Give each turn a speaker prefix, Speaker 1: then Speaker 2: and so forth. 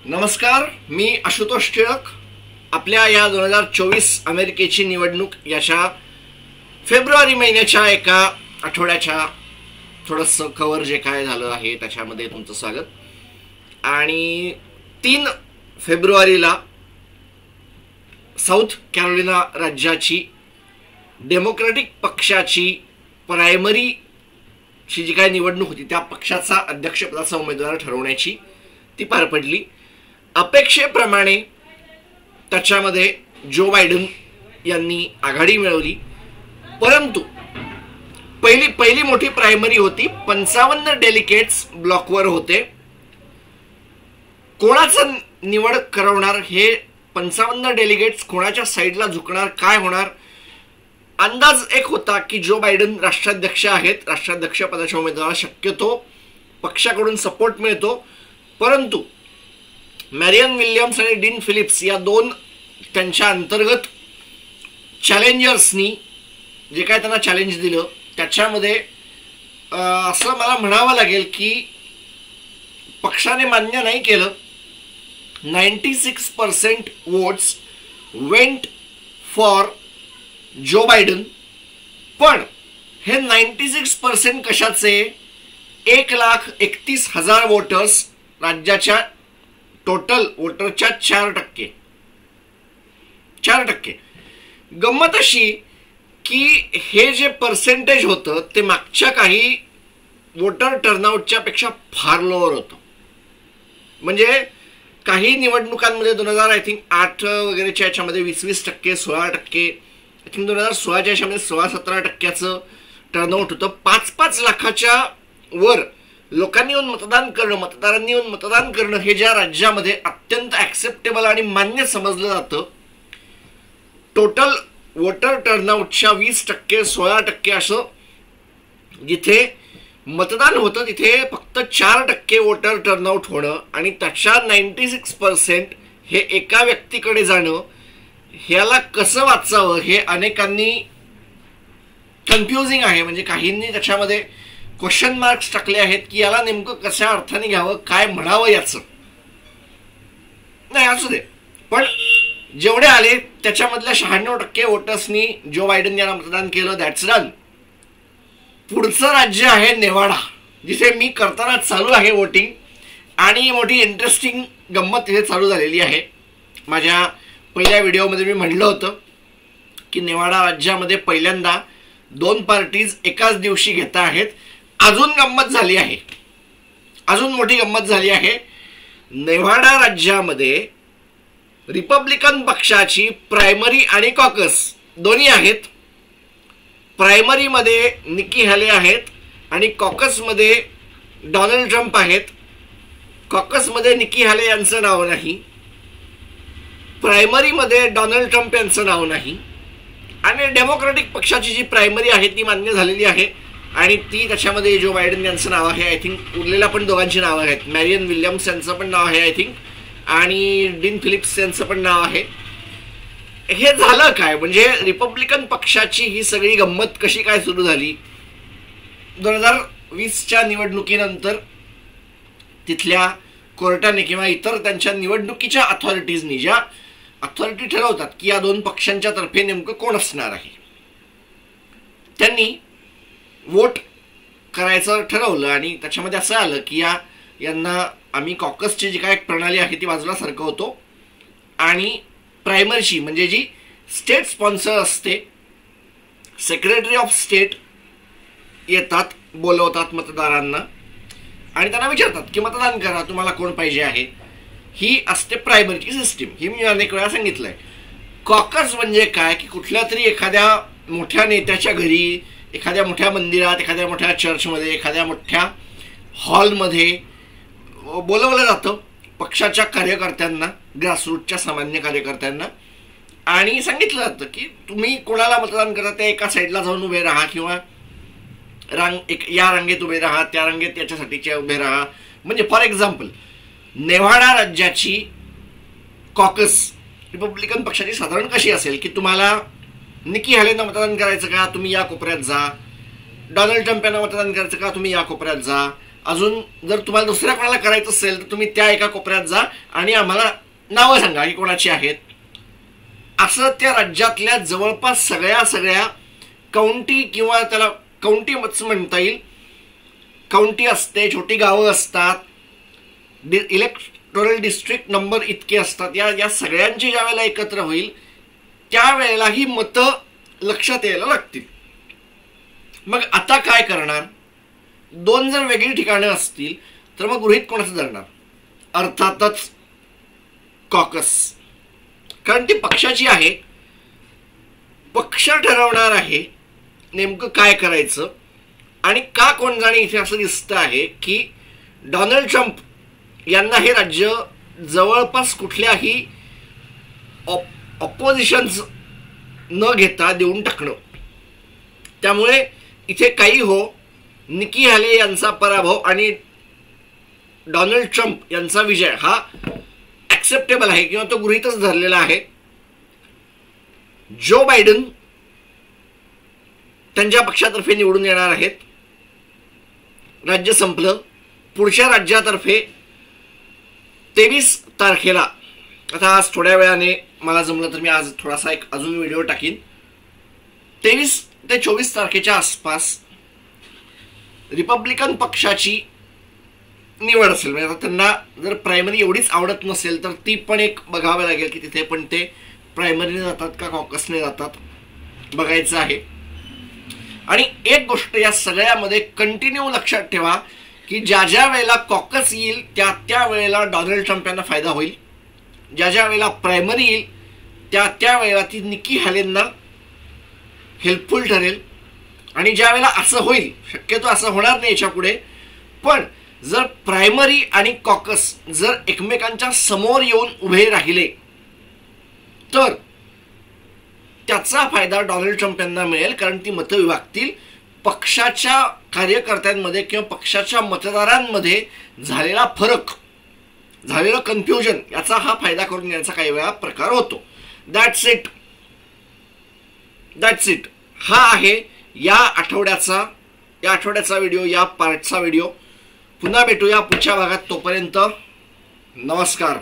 Speaker 1: नमस्कार, मी आशुतोष टिळक. आपल्या या 2024 अमेरिकेची निवडणूक याच्या फेब्रुवारी महिन्याच्या एका आठवड्याच्या थोडंसं कव्हर जे काय झालं आहे त्याच्यामध्ये तुमचं स्वागत. आणि 3 फेब्रुवारीला साऊथ कॅरोलिना राज्याची डेमोक्रॅटिक पक्षाची प्रायमरीची जी काय निवडणूक होती त्या पक्षाचा अध्यक्षपदाचा उमेदवार ठरवण्याची ती पार पडली. अपेक्षेप्रमाणे त्याच्यामध्ये जो बायडन यांनी आघाडी मिळवली, परंतु पहिली मोठी प्रायमरी होती. 55 डेलिगेट्स ब्लॉकवर होते. कोणाचं निवड करवणार, हे 55 डेलिगेट्स कोणाच्या साईडला झुकणार, काय होणार, अंदाज एक होता की जो बायडन राष्ट्राध्यक्ष आहेत, राष्ट्राध्यक्ष पदाच्या उमेदवाराला शक्यतो पक्षाकडून सपोर्ट मिळतो. परंतु मॅरियन विल्यम्स आणि डीन फिलिप्स या दोन त्यांच्या अंतर्गत चॅलेंजर्सनी जे काय त्यांना चॅलेंज दिलं त्याच्यामध्ये असं मला म्हणावं लागेल की पक्षाने मान्य नाही केलं. 96% votes went for Joe Biden. पण हे 96% कशाचे? 1,31,000 वोटर्स राज्याच्या टोटल वोटरच्या 4%. गंमत अशी की हे जे पर्सेंटेज होतं ते मागच्या काही वोटर टर्नआउटच्या पेक्षा फार लोअर होतं. म्हणजे काही निवडणुकांमध्ये 2008 वगैरेच्या याच्यामध्ये 20% 16%, आय थिंक 2016च्या याच्यामध्ये 16-17% टर्नआउट होतं. 5-5 लाखाच्या वर लोकांनी येऊन मतदान करणं, मतदारांनी येऊन मतदान करणं हे ज्या राज्यामध्ये अत्यंत ऍक्सेप्टेबल आणि मान्य समजलं जातं, टोटल वोटर टर्नआउटच्या 20%, 16% असं जिथे मतदान होतं तिथे फक्त 4% वोटर टर्नआउट होणं आणि त्याच्या 96% हे एका व्यक्तीकडे जाणं, ह्याला कसं वाचावं हे अनेकांनी कन्फ्युजिंग आहे. म्हणजे काहींनी त्याच्यामध्ये क्वेश्चन मार्क्स टाकले आहेत की याला नेमकं कशा अर्थाने घ्यावं, काय म्हणावं याचं. नाही असू दे, पण जेवढे आले त्याच्यामधल्या 96% वोटर्सनी जो बायडन यांना मतदान केलं. That's done. पुढचं राज्य आहे नेवाडा, जिथे मी करताना चालू आहे वोटिंग. आणि मोठी इंटरेस्टिंग गंमत तिथे चालू झालेली आहे. माझ्या पहिल्या व्हिडिओमध्ये मी म्हणलं होतं की नेवाडा राज्यामध्ये पहिल्यांदा 2 पार्टीज एकाच दिवशी घेत आहेत. अजून गंमत झाली आहे, अजून मोठी गंमत झाली आहे. नेवाडा राज्यामध्ये रिपब्लिकन पक्षाची प्रायमरी आणि कॉकस दोन्ही आहेत. प्रायमरीमध्ये निकी हॅले आहेत आणि कॉकसमध्ये डोनाल्ड ट्रम्प आहेत. कॉकसमध्ये निकी हॅले यांचं नाव नाही, प्रायमरीमध्ये डोनाल्ड ट्रम्प यांचं नाव नाही. आणि डेमोक्रॅटिक पक्षाची जी प्रायमरी आहे ती मान्य झालेली आहे आणि ती त्याच्यामध्ये जो बायडन यांचं नाव आहे. आय थिंक उरलेल्या पण दोघांची नावं आहेत. मॅरियन विल्यम्स यांचं पण नाव आहे आय थिंक, आणि डीन फिलिप्स यांचं पण नाव आहे. हे झालं काय, म्हणजे रिपब्लिकन पक्षाची ही सगळी गंमत कशी काय सुरू झाली? 2020च्या निवडणुकीनंतर तिथल्या कोर्टाने किंवा इतर त्यांच्या निवडणुकीच्या अथॉरिटीजनी ज्या अथॉरिटी ठरवतात की या 2 पक्षांच्या तर्फे नेमकं कोण असणार आहे, त्यांनी वोट करायचं ठरवलं. आणि त्याच्यामध्ये असं आलं की यांना आम्ही कॉकसची जी काय प्रणाली आहे ती बाजूला सरकवतो आणि प्रायमरीची म्हणजे जी स्टेट स्पॉन्सर असते, सेक्रेटरी ऑफ स्टेट येतात, बोलवतात मतदारांना आणि त्यांना विचारतात की मतदान करा, तुम्हाला कोण पाहिजे आहे. ही असते प्रायमरीची सिस्टीम. ही मी अनेक वेळा सांगितलंय. कॉकस म्हणजे काय की कुठल्या तरी एखाद्या मोठ्या नेत्याच्या घरी, एखाद्या मोठ्या मंदिरात, एखाद्या मोठ्या चर्चमध्ये, एखाद्या मोठ्या हॉलमध्ये बोलवलं जातं पक्षाच्या कार्यकर्त्यांना, ग्रासरूटच्या सामान्य कार्यकर्त्यांना, आणि सांगितलं जातं की तुम्ही कोणाला मतदान करा त्या एका साईडला जाऊन उभे राहा किंवा या रांगेत उभे राहा, त्या रांगेत याच्यासाठीच्या उभे राहा. म्हणजे फॉर एक्झाम्पल नेवाडा राज्याची कॉकस रिपब्लिकन पक्षाची साधारण कशी असेल की तुम्हाला निकी हॅलेंना मतदान करायचं का, तुम्ही या कोपऱ्यात जा. डोनाल्ड ट्रम्प यांना मतदान करायचं का, तुम्ही या कोपऱ्यात जा. अजून जर तुम्हाला दुसऱ्या कोणाला करायचं असेल तर तुम्ही त्या एका कोपऱ्यात जा आणि आम्हाला नावं सांगा की कोणाची आहेत. असं त्या राज्यातल्या जवळपास सगळ्या काउंटी किंवा त्याला काउंटी म्हणता येईल, काउंटी असते, छोटी गावं असतात, इलेक्टोरल डिस्ट्रिक्ट नंबर इतके असतात, या सगळ्यांची ज्या वेळेला एकत्र होईल त्यावेळेला ही मतं लक्षात यायला लागतील. मग आता काय करणार? 2 जर वेगळी ठिकाणं असतील तर मग गृहीत कोणाचं धरणार? अर्थातच कॉकस, कारण ती पक्षाची आहे. पक्ष ठरवणार आहे नेमकं काय करायचं. आणि का कोण जाणे इथे असं दिसतं आहे की डोनाल्ड ट्रम्प यांना हे राज्य जवळपास कुठल्याही ऑपोजिशन्स न घेता देऊन टाकणं. त्यामुळे इथे काही हो, निकी हॅले यांचा पराभव आणि डोनाल्ड ट्रम्प यांचा विजय हा ऍक्सेप्टेबल आहे किंवा तो गृहीतच धरलेला आहे. जो बायडन त्यांच्या पक्षातर्फे निवडून येणार आहेत. राज्य संपलं. पुढच्या राज्यातर्फे 23 तारखेला, आता आज थोड्या वेळाने मला जमलं तर मी आज थोडासा एक अजून व्हिडिओ टाकीन, 23 ते 24 तारखेच्या आसपास रिपब्लिकन पक्षाची निवड असेल. म्हणजे आता त्यांना जर प्रायमरी एवढीच आवडत नसेल तर ती पण एक बघावं लागेल की तिथे पण ते प्रायमरीने जातात का कॉकसने जातात, बघायचं आहे. आणि एक गोष्ट या सगळ्यामध्ये कंटिन्यू लक्षात ठेवा की ज्या वेळेला कॉकस येईल त्या वेळेला डोनाल्ड ट्रम्प यांना फायदा होईल. ज्या वेळेला प्रायमरी येईल त्या वेळेला ती निकी हॅलेंना हेल्पफुल ठरेल. आणि ज्या वेळेला असं होईल, शक्यतो असं होणार नाही याच्या पुढे, पण जर प्रायमरी आणि कॉकस जर एकमेकांच्या समोर येऊन उभे राहिले तर त्याचा फायदा डोनाल्ड ट्रम्प यांना मिळेल. कारण ती मतं विभागतील. पक्षाच्या कार्यकर्त्यांमध्ये किंवा पक्षाच्या मतदारांमध्ये झालेला फरक, झालेलं कन्फ्युजन, याचा हा फायदा करून घेण्याचा काही वेळा प्रकार होतो. That's it. हा आहे या आठवड्याचा व्हिडिओ, या पार्टचा व्हिडिओ. पुन्हा भेटूया पुढच्या भागात. तोपर्यंत नमस्कार.